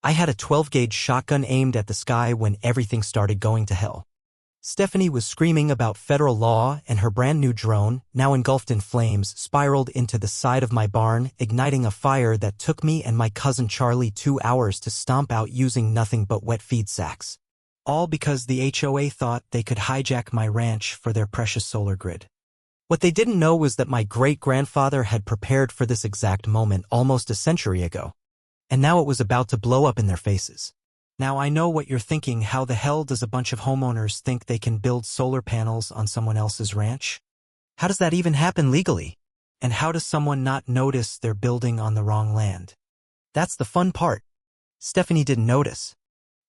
I had a 12-gauge shotgun aimed at the sky when everything started going to hell. Stephanie was screaming about federal law, and her brand-new drone, now engulfed in flames, spiraled into the side of my barn, igniting a fire that took me and my cousin Charlie 2 hours to stomp out using nothing but wet feed sacks. All because the HOA thought they could hijack my ranch for their precious solar grid. What they didn't know was that my great-grandfather had prepared for this exact moment almost a century ago. And now it was about to blow up in their faces. Now I know what you're thinking: how the hell does a bunch of homeowners think they can build solar panels on someone else's ranch? How does that even happen legally? And how does someone not notice they're building on the wrong land? That's the fun part. Stephanie didn't notice.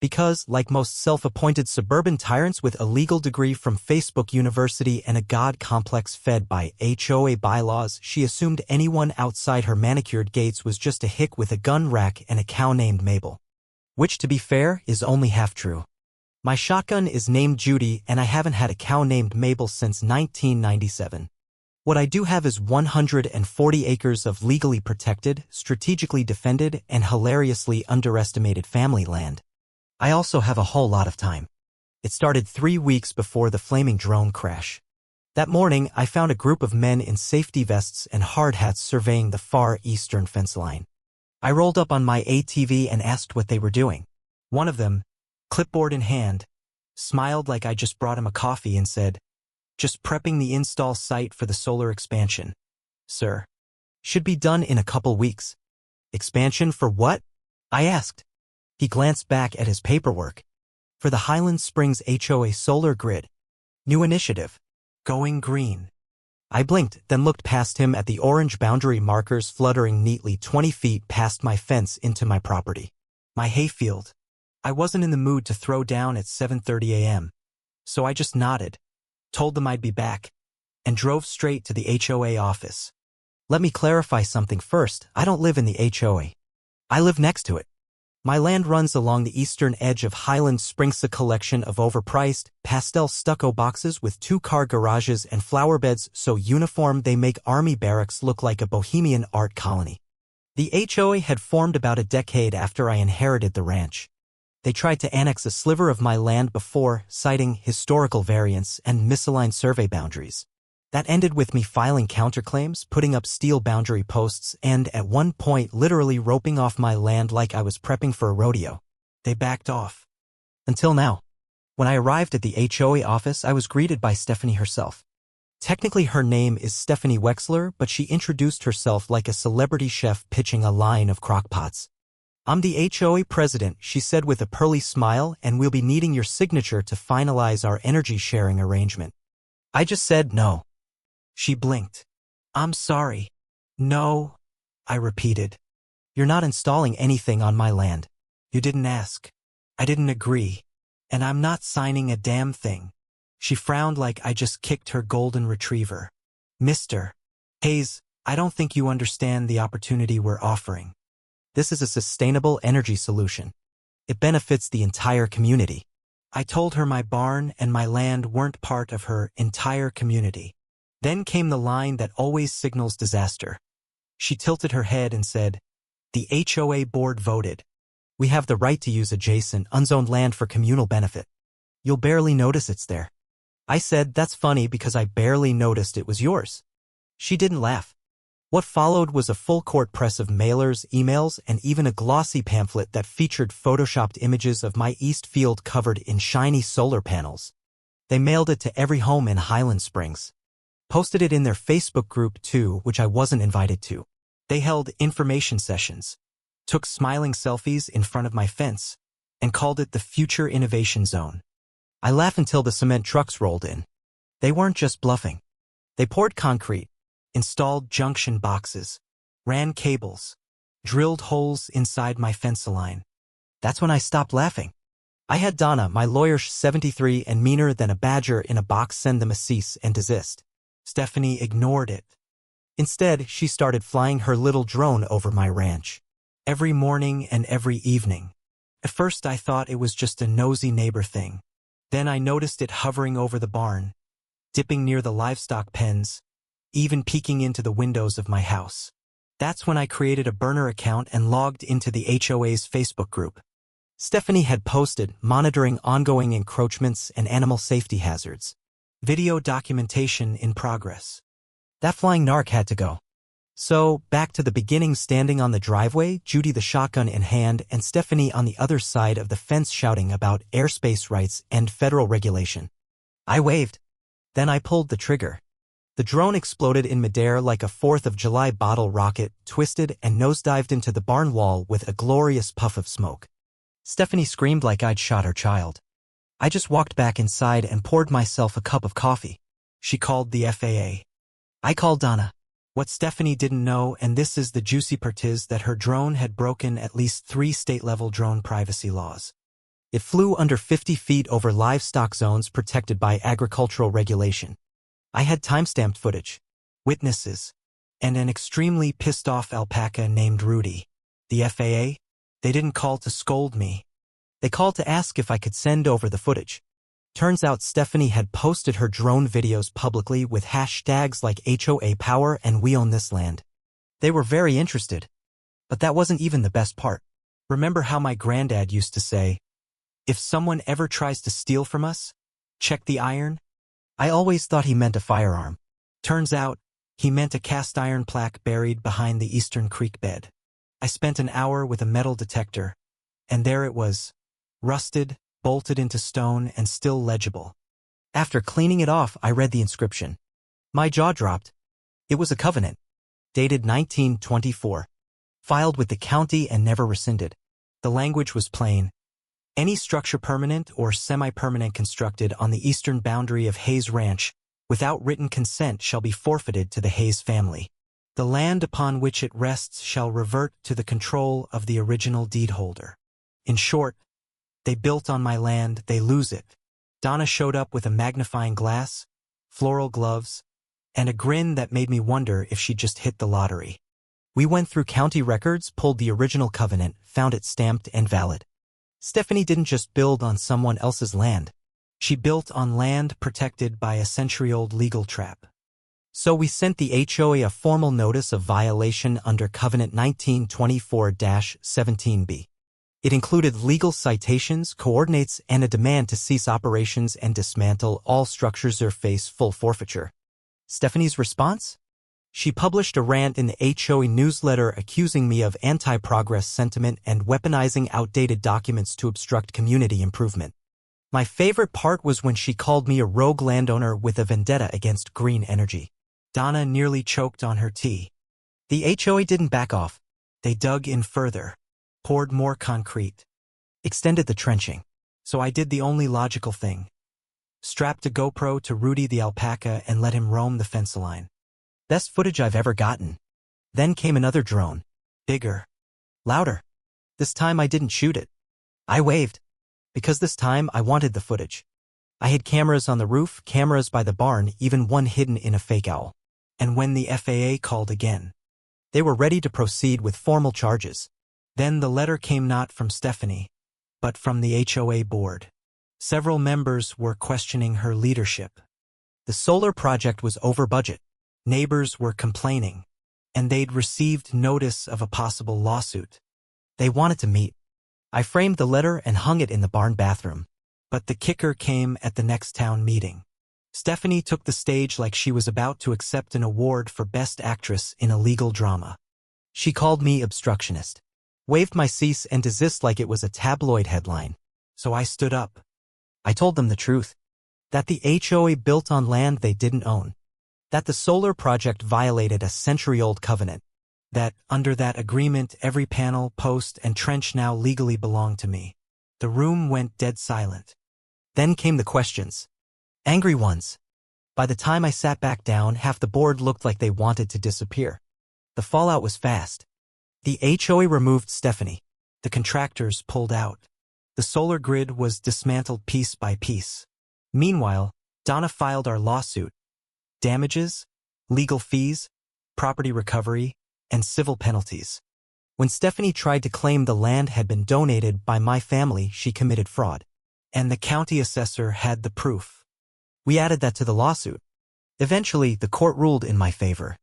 Because, like most self-appointed suburban tyrants with a legal degree from Facebook University and a god complex fed by HOA bylaws, she assumed anyone outside her manicured gates was just a hick with a gun rack and a cow named Mabel. Which, to be fair, is only half true. My shotgun is named Judy, and I haven't had a cow named Mabel since 1997. What I do have is 140 acres of legally protected, strategically defended, and hilariously underestimated family land. I also have a whole lot of time. It started 3 weeks before the flaming drone crash. That morning, I found a group of men in safety vests and hard hats surveying the far eastern fence line. I rolled up on my ATV and asked what they were doing. One of them, clipboard in hand, smiled like I just brought him a coffee and said, "Just prepping the install site for the solar expansion, sir. Should be done in a couple weeks." "Expansion for what?" I asked. He glanced back at his paperwork. "For the Highland Springs HOA solar grid. New initiative. Going green." I blinked, then looked past him at the orange boundary markers fluttering neatly 20 feet past my fence into my property. My hayfield. I wasn't in the mood to throw down at 7:30 a.m. So I just nodded, told them I'd be back, and drove straight to the HOA office. Let me clarify something first. I don't live in the HOA. I live next to it. My land runs along the eastern edge of Highland Springs, a collection of overpriced, pastel stucco boxes with 2-car garages and flower beds so uniform they make army barracks look like a bohemian art colony. The HOA had formed about a decade after I inherited the ranch. They tried to annex a sliver of my land before, citing historical variance and misaligned survey boundaries. That ended with me filing counterclaims, putting up steel boundary posts, and at one point literally roping off my land like I was prepping for a rodeo. They backed off. Until now. When I arrived at the HOA office, I was greeted by Stephanie herself. Technically her name is Stephanie Wexler, but she introduced herself like a celebrity chef pitching a line of crockpots. "I'm the HOA president," she said with a pearly smile, "and we'll be needing your signature to finalize our energy sharing arrangement." I just said no. She blinked. "I'm sorry." "No," I repeated. "You're not installing anything on my land. You didn't ask. I didn't agree. And I'm not signing a damn thing." She frowned like I just kicked her golden retriever. "Mr. Hayes, I don't think you understand the opportunity we're offering. This is a sustainable energy solution. It benefits the entire community." I told her my barn and my land weren't part of her entire community. Then came the line that always signals disaster. She tilted her head and said, "The HOA board voted. We have the right to use adjacent, unzoned land for communal benefit. You'll barely notice it's there." I said, "That's funny because I barely noticed it was yours." She didn't laugh. What followed was a full-court press of mailers, emails, and even a glossy pamphlet that featured photoshopped images of my east field covered in shiny solar panels. They mailed it to every home in Highland Springs. Posted it in their Facebook group too, which I wasn't invited to. They held information sessions, took smiling selfies in front of my fence, and called it the Future Innovation Zone. I laughed until the cement trucks rolled in. They weren't just bluffing. They poured concrete, installed junction boxes, ran cables, drilled holes inside my fence line. That's when I stopped laughing. I had Donna, my lawyer 73 and meaner than a badger in a box, send them a cease and desist. Stephanie ignored it. Instead, she started flying her little drone over my ranch. Every morning and every evening. At first I thought it was just a nosy neighbor thing. Then I noticed it hovering over the barn, dipping near the livestock pens, even peeking into the windows of my house. That's when I created a burner account and logged into the HOA's Facebook group. Stephanie had posted, monitoring ongoing encroachments and animal safety hazards. Video documentation in progress. That flying narc had to go. So, back to the beginning, standing on the driveway, Judy the shotgun in hand and Stephanie on the other side of the fence shouting about airspace rights and federal regulation. I waved. Then I pulled the trigger. The drone exploded in midair like a 4th of July bottle rocket, twisted and nosedived into the barn wall with a glorious puff of smoke. Stephanie screamed like I'd shot her child. I just walked back inside and poured myself a cup of coffee. She called the FAA. I called Donna. What Stephanie didn't know, and this is the juicy part, is that her drone had broken at least 3 state-level drone privacy laws. It flew under 50 feet over livestock zones protected by agricultural regulation. I had timestamped footage, witnesses, and an extremely pissed-off alpaca named Rudy. The FAA? They didn't call to scold me. They called to ask if I could send over the footage. Turns out Stephanie had posted her drone videos publicly with hashtags like HOA power and we own this land. They were very interested. But that wasn't even the best part. Remember how my granddad used to say, if someone ever tries to steal from us, check the iron? I always thought he meant a firearm. Turns out, he meant a cast iron plaque buried behind the Eastern Creek bed. I spent an hour with a metal detector, and there it was, rusted, bolted into stone and still legible. After cleaning it off, I read the inscription. My jaw dropped. It was a covenant, dated 1924, filed with the county and never rescinded. The language was plain. Any structure permanent or semi-permanent constructed on the eastern boundary of Hayes Ranch without written consent shall be forfeited to the Hayes family. The land upon which it rests shall revert to the control of the original deed holder. In short, they built on my land, they lose it. Donna showed up with a magnifying glass, floral gloves, and a grin that made me wonder if she'd just hit the lottery. We went through county records, pulled the original covenant, found it stamped and valid. Stephanie didn't just build on someone else's land. She built on land protected by a century-old legal trap. So we sent the HOA a formal notice of violation under Covenant 1924-17B. It included legal citations, coordinates, and a demand to cease operations and dismantle all structures or face full forfeiture. Stephanie's response? She published a rant in the HOA newsletter accusing me of anti-progress sentiment and weaponizing outdated documents to obstruct community improvement. My favorite part was when she called me a rogue landowner with a vendetta against green energy. Donna nearly choked on her tea. The HOA didn't back off. They dug in further, poured more concrete, extended the trenching. So I did the only logical thing. Strapped a GoPro to Rudy the alpaca and let him roam the fence line. Best footage I've ever gotten. Then came another drone. Bigger. Louder. This time I didn't shoot it. I waved. Because this time I wanted the footage. I had cameras on the roof, cameras by the barn, even one hidden in a fake owl. And when the FAA called again, they were ready to proceed with formal charges. Then the letter came not from Stephanie, but from the HOA board. Several members were questioning her leadership. The solar project was over budget. Neighbors were complaining, and they'd received notice of a possible lawsuit. They wanted to meet. I framed the letter and hung it in the barn bathroom. But the kicker came at the next town meeting. Stephanie took the stage like she was about to accept an award for Best Actress in a legal drama. She called me obstructionist, waved my cease and desist like it was a tabloid headline. So I stood up. I told them the truth. That the HOA built on land they didn't own. That the solar project violated a century-old covenant. That, under that agreement, every panel, post, and trench now legally belonged to me. The room went dead silent. Then came the questions. Angry ones. By the time I sat back down, half the board looked like they wanted to disappear. The fallout was fast. The HOA removed Stephanie. The contractors pulled out. The solar grid was dismantled piece by piece. Meanwhile, Donna filed our lawsuit. Damages, legal fees, property recovery, and civil penalties. When Stephanie tried to claim the land had been donated by my family, she committed fraud. And the county assessor had the proof. We added that to the lawsuit. Eventually, the court ruled in my favor.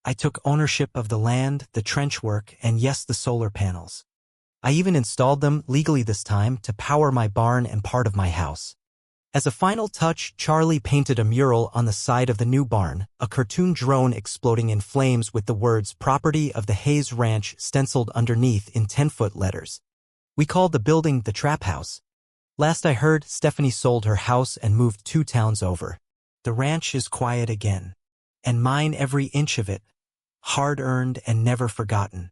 I took ownership of the land, the trench work, and yes, the solar panels. I even installed them, legally this time, to power my barn and part of my house. As a final touch, Charlie painted a mural on the side of the new barn, a cartoon drone exploding in flames with the words "Property of the Hayes Ranch" stenciled underneath in 10-foot letters. We called the building the Trap House. Last I heard, Stephanie sold her house and moved 2 towns over. The ranch is quiet again. And mine every inch of it, hard-earned and never forgotten.